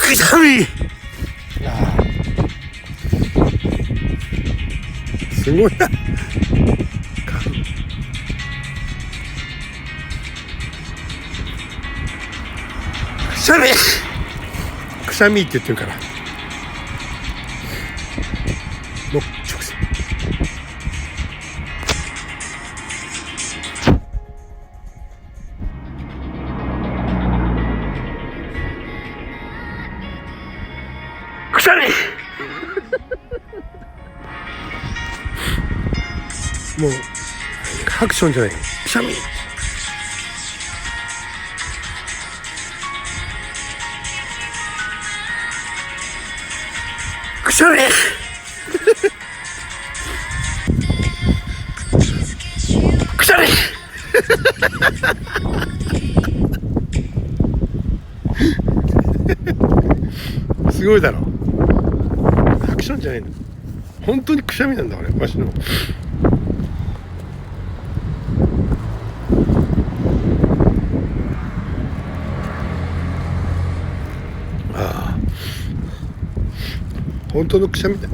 くしゃみ。すごいな。くしゃみ。くしゃみって言ってるから。もう直線。くしゃみ。もうハクションじゃない。くしゃみ。くしゃみ。くしゃみ。すごいだろ。ハクションじゃないの。本当にくしゃみなんだ俺、わしの。ああ、本当のくしゃみだ。